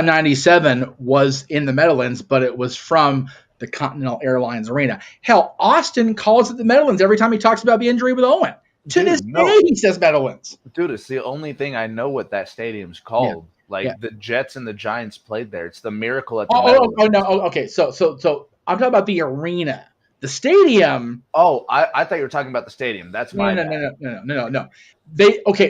97 was in the Meadowlands, but it was from the Continental Airlines Arena. Hell, Austin calls it the Meadowlands every time he talks about the injury with Owen. To this day, he says Meadowlands. Dude, it's the only thing I know what that stadium's called. Yeah. The Jets and the Giants played there. It's the Miracle at the Meadowlands. Okay. So I'm talking about the arena. The stadium. Oh, I thought you were talking about the stadium. That's my No.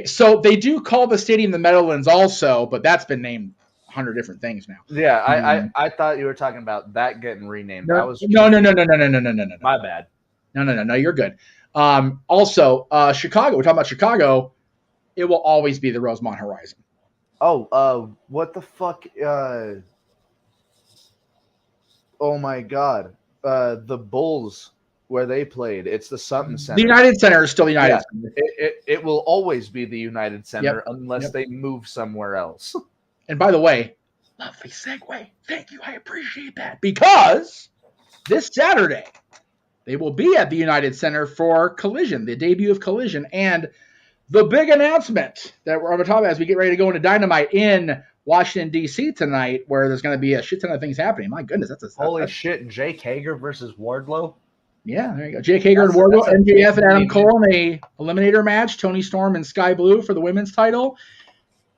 So they do call the stadium the Meadowlands also, but that's been named 100 different things now. Yeah, I thought you were talking about that getting renamed. No. My bad. No, you're good. Also, Chicago. We're talking about Chicago. It will always be the Rosemont Horizon. Oh, what the fuck? Oh my God. The Bulls, where they played, it's the Sutton Center. The United Center is still the United Center. It will always be the United Center unless they move somewhere else. And by the way, lovely segue. Thank you. I appreciate that. Because this Saturday, they will be at the United Center for Collision, the debut of Collision, and the big announcement that we're going to talk about as we get ready to go into Dynamite in Washington, D.C. tonight, where there's going to be a shit ton of things happening. My goodness, holy shit. Jake Hager versus Wardlow? Yeah, there you go. Jake Hager and Wardlow, MJF and Adam Cole in a eliminator match, Tony Storm and Sky Blue for the women's title.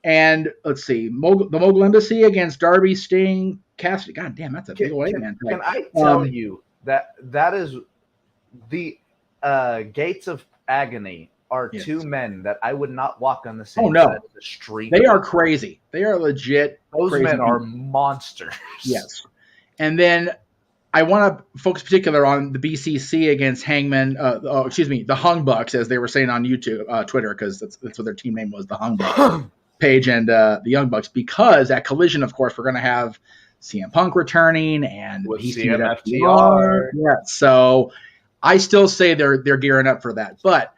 And let's see, the Mogul Embassy against Darby, Sting, Cassidy. God damn, that's a big old man. Can I tell you that is the Gates of Agony are two men that I would not walk on the same side of the street. They are crazy. They are legit. Those men are monsters. Yes. And then I want to focus particular on the BCC against Hangman. The Hung Bucks, as they were saying on YouTube, Twitter, because that's what their team name was, the Hung Bucks. Paige and the Young Bucks. Because at Collision, of course, we're going to have CM Punk returning and with CMFTR. Yeah. So I still say they're gearing up for that, but.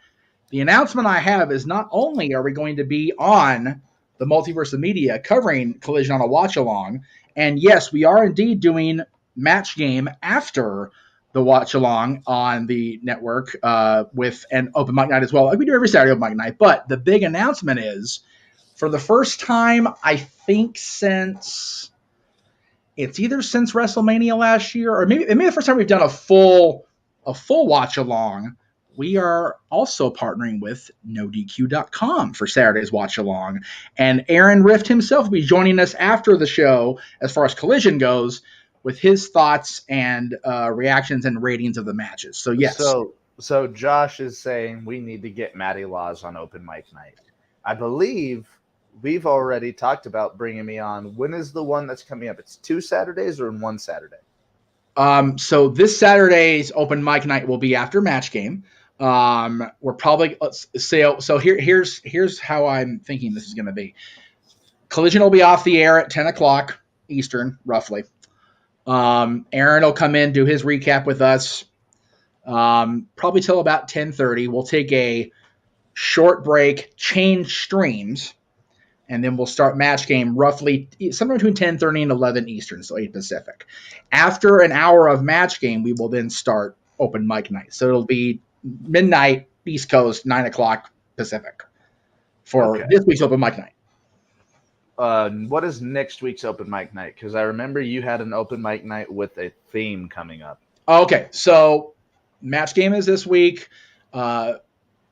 The announcement I have is not only are we going to be on the Multiverse of Media covering Collision on a watch-along, and yes, we are indeed doing Match Game after the watch-along on the network with an open mic night as well. Like we do every Saturday open mic night, but the big announcement is, for the first time, I think since WrestleMania last year, or maybe the first time we've done a full watch-along we are also partnering with NoDQ.com for Saturday's Watch Along. And Aaron Rift himself will be joining us after the show as far as Collision goes with his thoughts and reactions and ratings of the matches. So, yes. So Josh is saying we need to get Matty Laws on open mic night. I believe we've already talked about bringing me on. When is the one that's coming up? It's 2 Saturdays or in 1 Saturday? So this Saturday's open mic night will be after Match Game. We're probably here's how I'm thinking this is going to be. Collision will be off the air at 10 o'clock Eastern, roughly. Aaron will come in, do his recap with us, probably till about 10:30. We'll take a short break, change streams, and then we'll start Match Game roughly somewhere between 10:30 and 11 Eastern, so 8 Pacific. After an hour of Match Game, we will then start open mic night. So it'll be midnight East Coast, 9 o'clock Pacific for this week's open mic night. What is next week's open mic night? Because I remember you had an open mic night with a theme coming up. Okay, so Match Game is this week.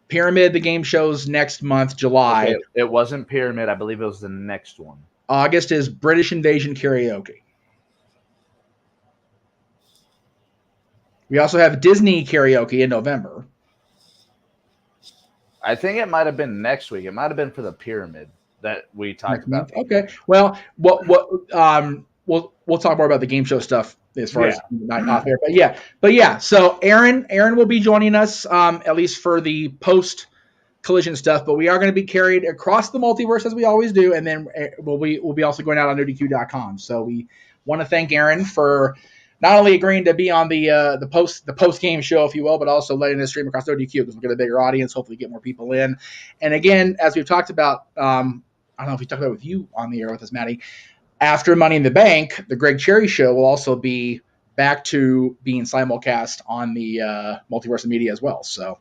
Pyramid, the game show's next month, July. Okay, it wasn't Pyramid. I believe it was the next one. August is British Invasion Karaoke. We also have Disney Karaoke in November. I think it might have been next week. It might have been for the Pyramid that we talked about. Okay. Well, we'll talk more about the game show stuff as far as not off air. But yeah. So Aaron will be joining us at least for the post Collision stuff. But we are going to be carried across the multiverse as we always do, and then we'll be also going out on NoDQ.com. So we want to thank Aaron for not only agreeing to be on the post game show, if you will, but also letting us stream across NoDQ because we'll get a bigger audience, hopefully get more people in. And again, as we've talked about, I don't know if we talked about it with you on the air with us, Matty. After Money in the Bank, the Greg Cherry Show will also be back to being simulcast on the Multiverse Media as well. So,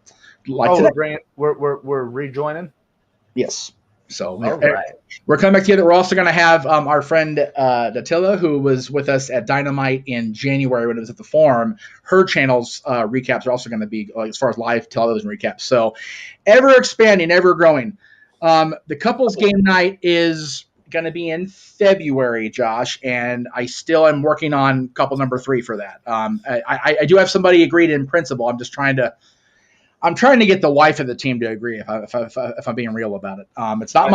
we're rejoining. Yes. So right. We're coming back together. We're also going to have our friend Datila, who was with us at Dynamite in January when it was at the Forum. Her channel's recaps are also going to be as far as live television recaps. So, ever expanding, ever growing. The couples game night is going to be in February, Josh, and I still am working on couple number 3 for that. I do have somebody agreed in principle. I'm trying to get the wife of the team to agree if I'm being real about it. It's not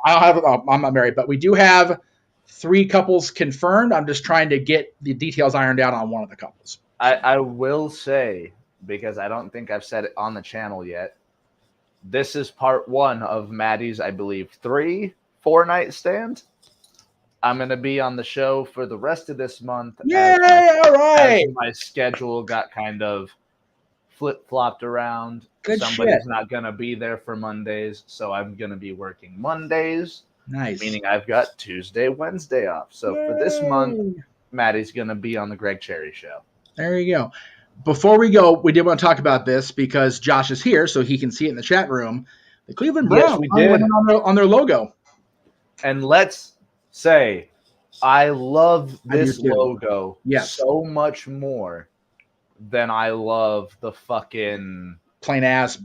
I'm not married, but we do have 3 couples confirmed. I'm just trying to get the details ironed out on one of the couples. I will say, because I don't think I've said it on the channel yet, this is part 1 of Matty's, I believe, 4 night stand. I'm going to be on the show for the rest of this month. Yay! All right. As my schedule got kind of flip-flopped around. Somebody's shit. Not going to be there for Mondays, so I'm going to be working Mondays. Nice. Meaning I've got Tuesday, Wednesday off. So for this month, Matty's going to be on the Greg Cherry Show. There you go. Before we go, we did want to talk about this because Josh is here, so he can see it in the chat room. The Cleveland Browns on their logo. And let's say I love this logo so much more than I love the fucking plain ass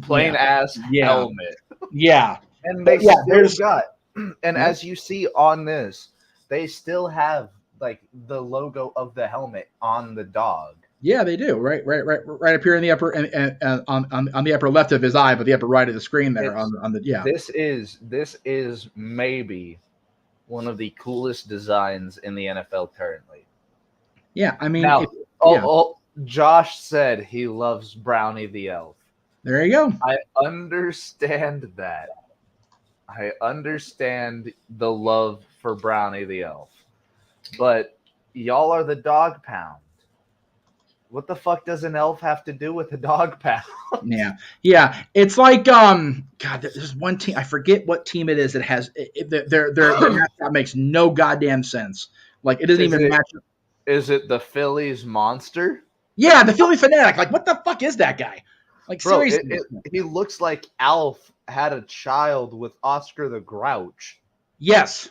helmet. Yeah. And they still got, and as you see on this, they still have like the logo of the helmet on the dog. Yeah, they do. Right up here in the upper and on the upper left of his eye, but the upper right of the screen there on the This is maybe one of the coolest designs in the NFL currently. Yeah, I mean, Josh said he loves Brownie the Elf. There you go. I understand that. I understand the love for Brownie the Elf. But y'all are the dog pound. What the fuck does an elf have to do with a dog pound? Yeah. It's like God. There's one team. I forget what team it is that has their mascot makes no goddamn sense. Like it doesn't even match. Is it the Phillies Monster? Yeah, the Philly Fanatic. Like what the fuck is that guy? Like seriously, he looks like Alf had a child with Oscar the Grouch. Yes,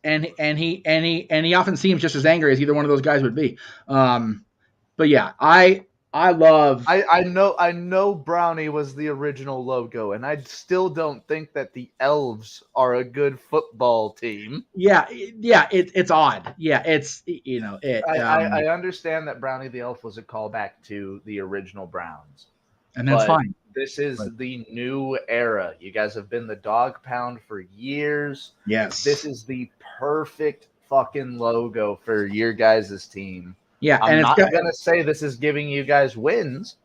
and he often seems just as angry as either one of those guys would be. But yeah, I I love. I know Brownie was the original logo, and I still don't think that the Elves are a good football team. Yeah, it's odd. Yeah, it's it. I understand that Brownie the Elf was a callback to the original Browns, And that's but fine. this is But the new era. You guys have been the dog pound for years. yes, This is the perfect fucking logo for your guys' team. yeah, and I'm it's not got. gonna say this is giving you guys wins,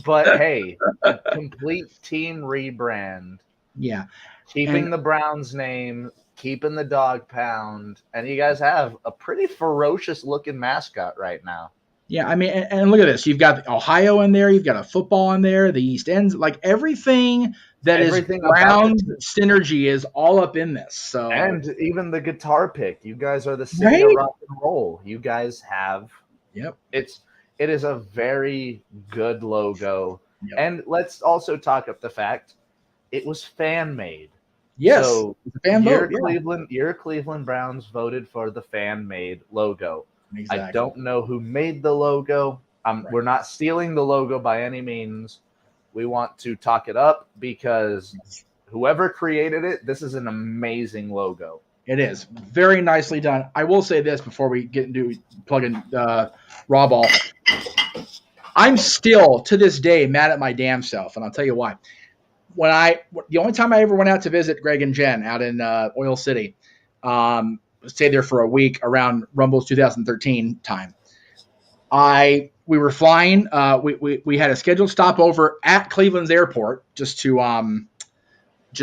but hey, a complete team rebrand, Yeah, and keeping the Browns name, keeping the dog pound, and you guys have a pretty ferocious looking mascot right now. yeah, I mean, and look at this. You've got Ohio in there. You've got a football in there. The East Ends, like everything that is Everything about the Brown synergy is all up in this. So and even the guitar pick. You guys are the city of right. rock and roll. You guys have Yep. it is a very good logo. Yep. And let's also talk up the fact it was fan made. Yes. So It's a fan vote. Yeah. your Cleveland Browns voted for the fan made logo. I Exactly. don't know who made the logo. Right. We're not stealing the logo by any means. We want to talk it up because whoever created it, this is an amazing logo. It is very nicely done. I will say this before we get into plugging Raw Ball. I'm still to this day mad at my damn self, and I'll tell you why. The only time I ever went out to visit Greg and Jen out in Oil City, stayed there for a week around Rumble's 2013 time. We were flying. We had a scheduled stopover at Cleveland's airport just to and then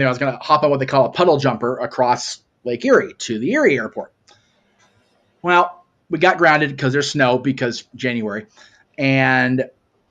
I was going to hop on what they call a puddle jumper across Lake Erie to the Erie airport. Well, we got grounded because there's snow because January, and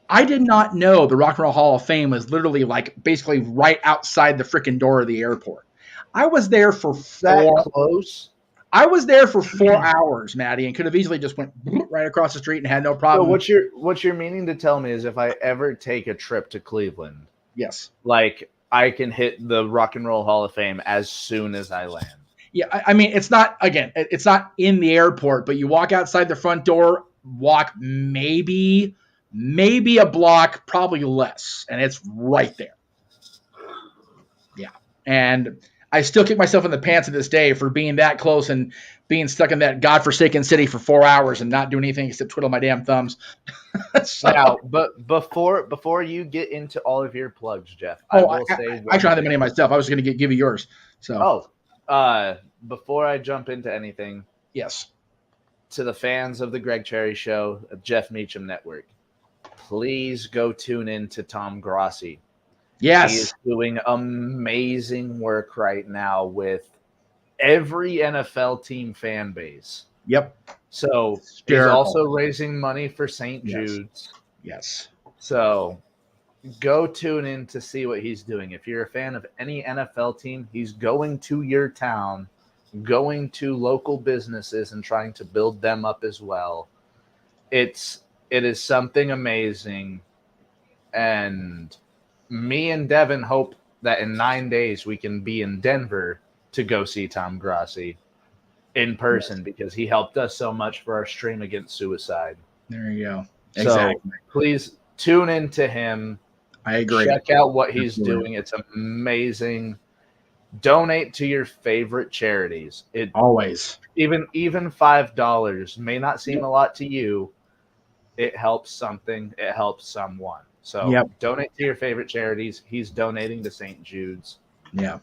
I did not know the Rock and Roll Hall of Fame was literally like basically right outside the freaking door of the airport. I was there for close. I was there for 4 hours, Maddie, and could have easily just went right across the street and had no problem. So what you're meaning to tell me is if I ever take a trip to Cleveland, yes, like I can hit the Rock and Roll Hall of Fame as soon as I land. Yeah, I mean, it's not in the airport, but you walk outside the front door, walk maybe a block, probably less, and it's right there. Yeah, and I still kick myself in the pants to this day for being that close and being stuck in that godforsaken city for 4 hours and not doing anything except twiddle my damn thumbs. So, now, but before you get into all of your plugs, Jeff, I actually I have the many myself. I was going to give you yours. So, before I jump into anything, yes, to the fans of the Greg Cherry Show, Jeff Meacham Network, please go tune in to Tom Grossi. Yes, he is doing amazing work right now with every NFL team fan base. Yep. So he's also raising money for St. Jude's. Yes. So go tune in to see what he's doing. If you're a fan of any NFL team, he's going to your town, going to local businesses and trying to build them up as well. It is something amazing. And me and Devin hope that in 9 days we can be in Denver to go see Tom Grossi in person because he helped us so much for our stream against suicide. There you go. Exactly. So please tune into him. I agree. Check out what he's doing. It's amazing. Donate to your favorite charities. Always. Even $5 may not seem a lot to you. It helps something. It helps someone. So donate to your favorite charities. He's donating to St. Jude's. Yeah.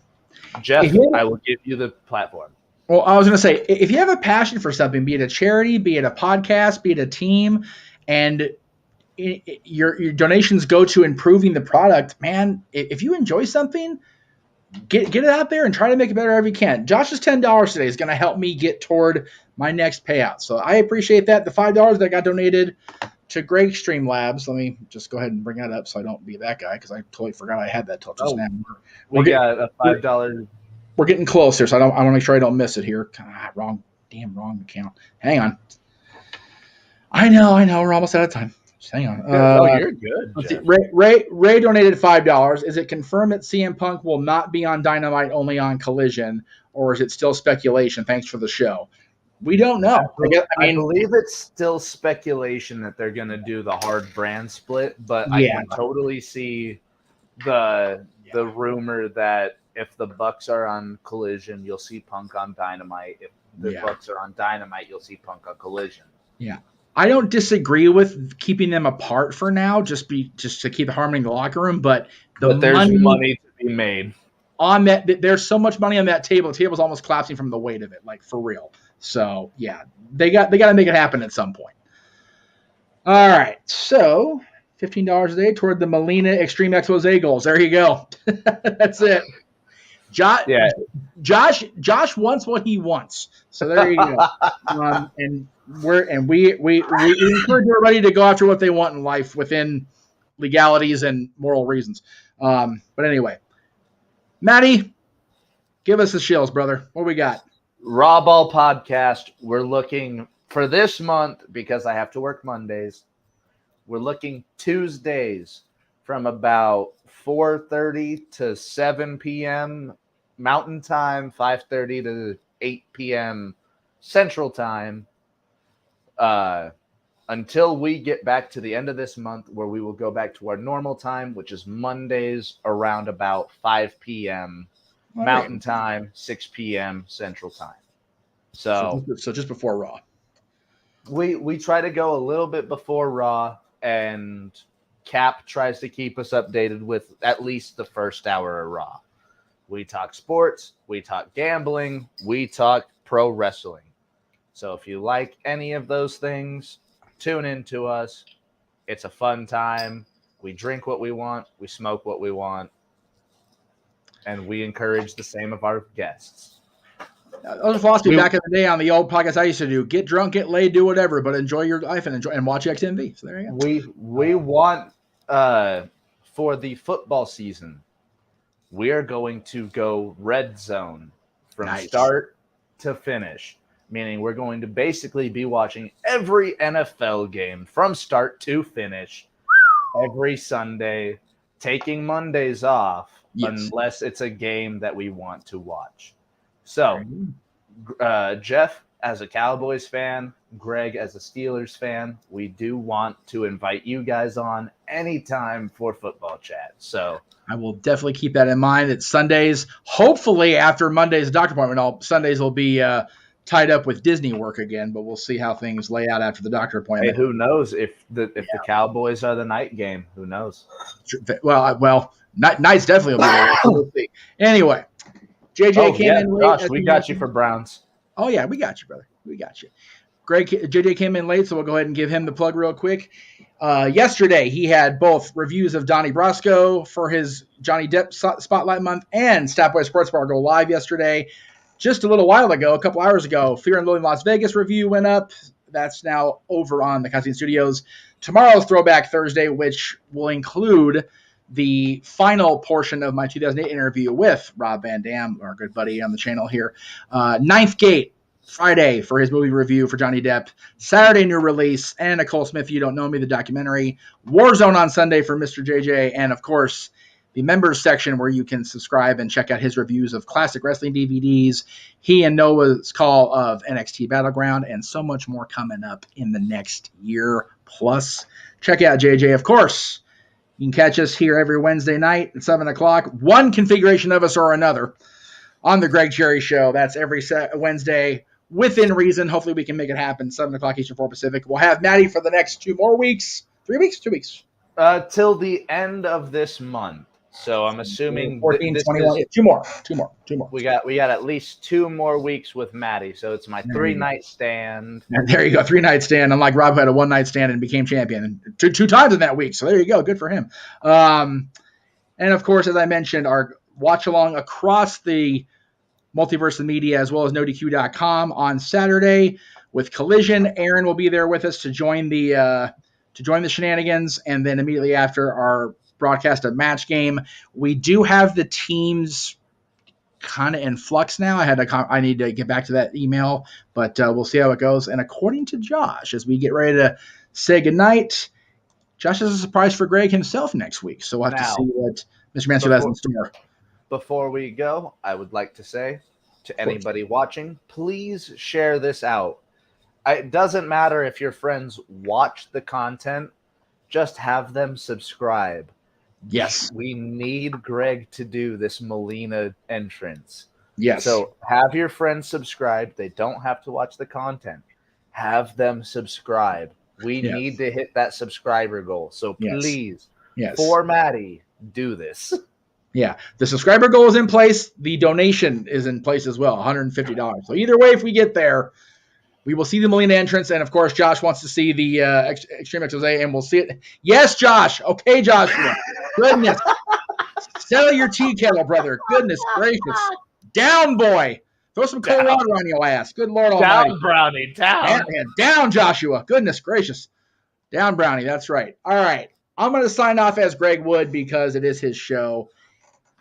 Jeff, I will give you the platform. Well, I was going to say, if you have a passion for something, be it a charity, be it a podcast, be it a team, and your donations go to improving the product, man, if you enjoy something, get it out there and try to make it better every you can. Josh's $10 today is going to help me get toward my next payout. So I appreciate that. The $5 that got donated to Greg Streamlabs. Let me just go ahead and bring that up so I don't be that guy because I totally forgot I had that till just now. We got a $5. We're getting closer, so I want to make sure I don't miss it here. God, wrong account. Hang on. I know. We're almost out of time. Just hang on. You're good. Let's see. Ray donated $5. Is it confirmed that CM Punk will not be on Dynamite, only on Collision, or is it still speculation? Thanks for the show. We don't know. I believe it's still speculation that they're going to do the hard brand split, but I can totally see the rumor that if the Bucks are on Collision, you'll see Punk on Dynamite. If the Bucks are on Dynamite, you'll see Punk on Collision. Yeah. I don't disagree with keeping them apart for now, just to keep harmony in the locker room. But there's money to be made on that. There's so much money on that table. The table's almost collapsing from the weight of it, like for real. So yeah, they got to make it happen at some point. All right, so $15 a day toward the Melina Extreme Expose goals. There you go. That's it. Josh wants what he wants. So there you go. And we encourage everybody to go after what they want in life within legalities and moral reasons. But anyway, Matty, give us the shills, brother. What we got? Raw Ball Podcast. We're looking for this month because I have to work Mondays. We're looking Tuesdays from about 4:30 to 7 p.m. Mountain Time, 5:30 to 8 p.m. Central Time. Until we get back to the end of this month where we will go back to our normal time, which is Mondays around about 5 p.m. Mountain Time, 6 p.m. Central Time. So just before Raw. We try to go a little bit before Raw, and Cap tries to keep us updated with at least the first hour of Raw. We talk sports, we talk gambling, we talk pro wrestling. So if you like any of those things, tune in to us. It's a fun time. We drink what we want, we smoke what we want, and we encourage the same of our guests. That was a philosophy back in the day on the old podcast I used to do. Get drunk, get laid, do whatever, but enjoy your life and watch XMV. So there you go. We want for the football season, we are going to go red zone from start to finish, meaning we're going to basically be watching every NFL game from start to finish every Sunday, taking Mondays off unless it's a game that we want to watch. So, Jeff, as a Cowboys fan, Greg, as a Steelers fan, we do want to invite you guys on anytime for football chat. So I will definitely keep that in mind. It's Sundays. Hopefully, after Monday's doctor appointment, Sundays will be tied up with Disney work again. But we'll see how things lay out after the doctor appointment. Hey, who knows if the Cowboys are the night game? Who knows? Well, nights definitely will be there. We'll see. Anyway. JJ came in late. Josh, we got you for Browns. Oh, yeah, we got you, brother. We got you. JJ came in late, so we'll go ahead and give him the plug real quick. Yesterday, he had both reviews of Donnie Brasco for his Johnny Depp Spotlight Month and Statboy Sports Bar go live yesterday. Just a little while ago, a couple hours ago, Fear and Loathing Las Vegas review went up. That's now over on the Casino Studios. Tomorrow's Throwback Thursday, which will include the final portion of my 2008 interview with Rob Van Dam, our good buddy on the channel here. Ninth Gate, Friday for his movie review for Johnny Depp. Saturday, new release. And Nicole Smith, You Don't Know Me, the documentary. Warzone on Sunday for Mr. JJ. And, of course, the members section where you can subscribe and check out his reviews of classic wrestling DVDs. He and Noah's call of NXT Battleground and so much more coming up in the next year plus. Check out JJ, of course. You can catch us here every Wednesday night at 7 o'clock. One configuration of us or another on the Greg Cherry Show. That's every Wednesday within reason. Hopefully we can make it happen. 7 o'clock Eastern, 4 Pacific. We'll have Matty for the next 2 more weeks. 3 weeks? 2 weeks. Till the end of this month. So I'm assuming 14, 21. 2 more. We got at least 2 more weeks with Matty. So it's my 3-night stand. And there you go, 3-night stand. Unlike Rob, who had a 1-night stand and became champion two times in that week. So there you go. Good for him. And of course, as I mentioned, our watch along across the multiverse of media as well as NoDQ.com on Saturday with Collision. Aaron will be there with us to join the shenanigans, and then immediately after our broadcast of Match Game. We do have the teams kind of in flux now. I need to get back to that email, but we'll see how it goes. And according to Josh, as we get ready to say goodnight, Josh has a surprise for Greg himself next week. So we'll have to see what Mr. Mansfield has in store. Before we go, I would like to say to anybody watching, please share this out. It doesn't matter if your friends watch the content, just have them subscribe. Yes. We need Greg to do this Melina entrance. Yes. So have your friends subscribe. They don't have to watch the content. Have them subscribe. We need to hit that subscriber goal. So please, for Matty, do this. Yeah. The subscriber goal is in place. The donation is in place as well, $150. So either way, if we get there, we will see the Melina entrance. And, of course, Josh wants to see the Extreme Expose, and we'll see it. Yes, Josh. Okay, Joshua. Goodness. Settle your tea kettle, brother. Goodness gracious. Down, boy. Throw some cold water on your ass. Good Lord Almighty. Down, Brownie. Down. Down, Joshua. Goodness gracious. Down, Brownie. That's right. All right. I'm going to sign off as Greg Wood because it is his show.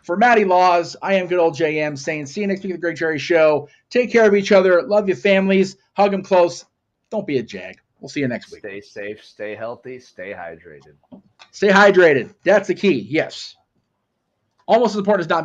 For Matty Laws, I am good old JM saying see you next week at the Greg Jerry Show. Take care of each other. Love your families. Hug them close. Don't be a jag. We'll see you next week. Stay safe. Stay healthy. Stay hydrated. Stay hydrated. That's the key. Yes. Almost as important as not being